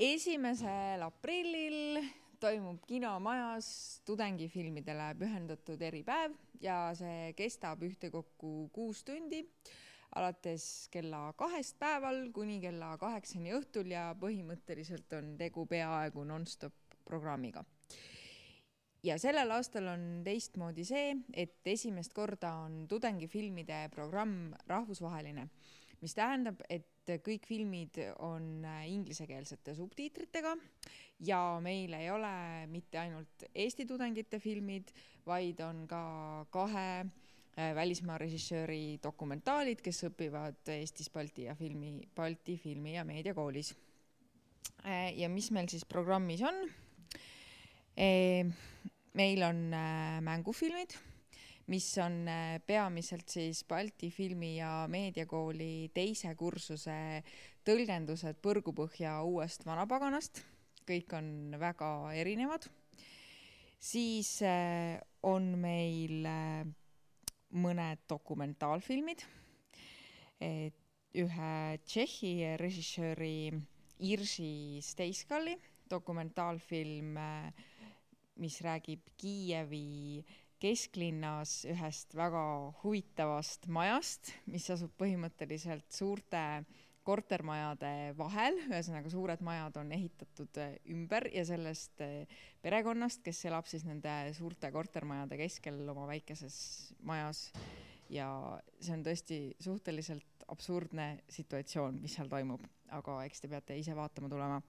1. aprillil toimub kinomajas tudengifilmidele pühendatud eripäev ja see kestab ühtekokku 6 tundi, alates kella 2 päeval kuni kella 8 õhtul ja põhimõtteliselt on tegu peaaegu non-stop programmiga. Ja sellel aastal on teistmoodi see, et esimest korda on tudengifilmide programm rahvusvaheline, mis tähendab, et kõik filmid on inglisekeelsete subtiitritega ja meil ei ole mitte ainult Eesti tudengite filmid, vaid on ka 2 välismaa režissööri dokumentaalid, kes õpivad Eestis Balti filmi ja meediakoolis. Ja mis meil siis programmis on? Meil on mängufilmid, mis on peamiselt siis Balti filmi ja meediakooli 2. kursuse tõlgendused Põrgupõhja uuest vanapaganast. Kõik on väga erinevad. Siis on meil mõned dokumentaalfilmid. Ühe Tšehhi režissööri Irži Stejskali dokumentaalfilm, mis räägib Kiievi kesklinnas ühest väga huvitavast majast, mis asub põhimõtteliselt suurte kortermajade vahel. Ühesõnaga suured majad on ehitatud ümber ja sellest perekonnast, kes elab siis nende suurte kortermajade keskel oma väikeses majas. Ja see on tõesti suhteliselt absurdne situatsioon, mis seal toimub, aga eks te peate ise vaatama tulema.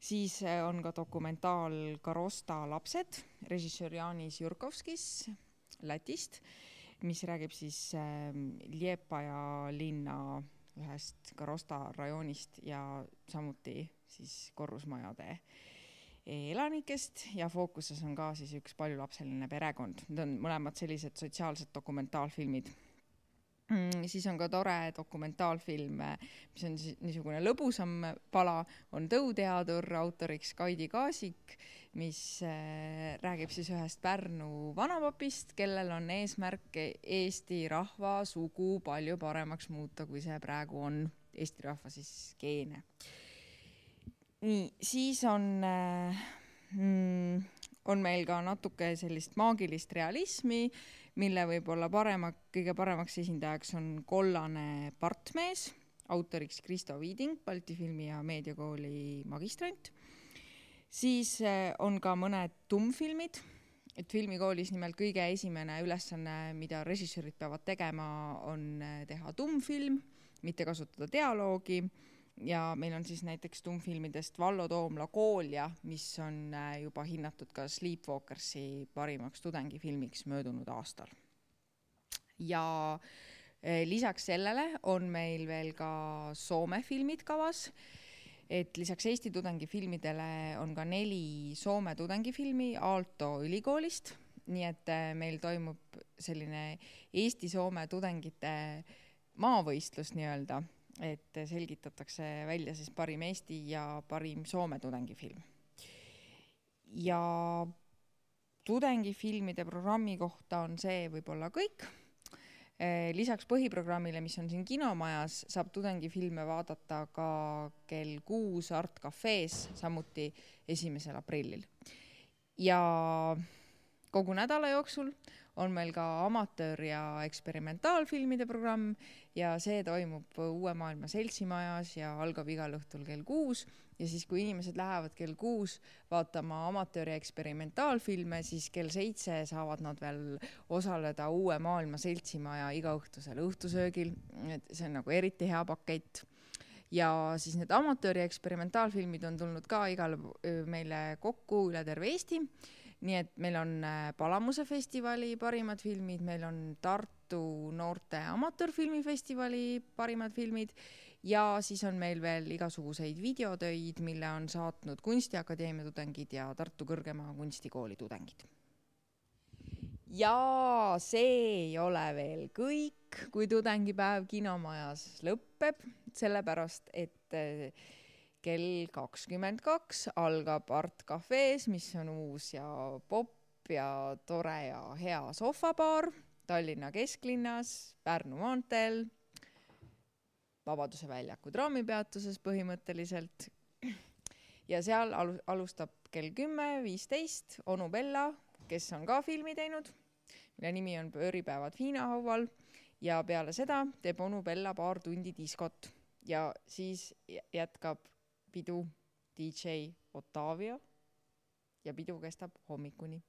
Siis on ka dokumentaal Karosta lapsed, režissöör Jaanis Jurkovskis Lätist, mis räägib siis Liepaja linna ühest Karosta rajoonist ja samuti siis korrusmajade elanikest ja fookuses on ka siis üks paljulapseline perekond. Need on mõlemad sellised sotsiaalsed dokumentaalfilmid. Siis on ka tore dokumentaalfilm, mis on niisugune lõbusam pala, on Tõuteadur, autoriks Kaidi Kaasik, mis räägib siis ühest Pärnu vanapapist, kellel on eesmärk Eesti rahva sugu palju paremaks muuta, kui see praegu on. Eesti rahva siis geene. Nii, siis on meil ka natuke sellist maagilist realismi, mille võib-olla kõige paremaks esindajaks on Kollane partmees, autoriks Kristo Viiding, Balti filmi ja meediakooli magistrant. Siis on ka mõned tummfilmid, et filmikoolis nimelt kõige esimene ülesanne, mida režissöörid peavad tegema, on teha tummfilm, mitte kasutada dialoogi. Ja meil on siis näiteks tummfilmidest Vallo Toomla Koolja, mis on juba hinnatud ka Sleepwalkersi parimaks tudengifilmiks möödunud aastal. Ja lisaks sellele on meil veel ka Soome filmid kavas, et lisaks Eesti tudengifilmidele on ka 4 Soome tudengifilmi Aalto ülikoolist, nii et meil toimub selline Eesti-Soome tudengite maavõistlus nii-öelda, et selgitatakse välja siis parim Eesti ja parim Soome tudengifilm. Ja tudengifilmide programmi kohta on see võib-olla kõik. Lisaks põhiprogrammile, mis on siin kinomajas, saab tudengifilme vaadata ka kell 6 Art Cafees, samuti 1. aprillil. Ja kogu nädala jooksul on meil ka amatöör- ja eksperimentaalfilmide programm ja see toimub Uue Maailma Seltsimajas ja algab igal õhtul kell 6. Ja siis, kui inimesed lähevad kell 6 vaatama amatöör- ja eksperimentaalfilme, siis kell 7 saavad nad veel osaleda Uue Maailma Seltsimaja igaõhtusel õhtusöögil. See on nagu eriti hea pakett. Ja siis need amatöör- ja eksperimentaalfilmid on tulnud ka igale meile kokku üle terve Eesti. Nii et meil on Palamuse festivali parimad filmid, meil on Tartu noorte amatöörfilmifestivali parimad filmid ja siis on meil veel igasuguseid videotöid, mille on saatnud Kunstiakadeemia tudengid ja Tartu Kõrgema Kunstikooli tudengid. Ja see ei ole veel kõik, kui tudengipäev kinomajas lõpeb, sellepärast et kell 22 algab Art Cafees, mis on uus ja popp ja tore ja hea sohvabaar Tallinna kesklinnas, Pärnu maanteel, Vabaduse väljaku traamipeatuses põhimõtteliselt. ja seal alustab kell 10:15 onu Bella, kes on ka filmi teinud, mille nimi on Pööripäevad viinahaual, ja peale seda teeb onu Bella paar tundi diskot ja siis jätkab pidu DJ Otavio ja pidu kestab hommikuni.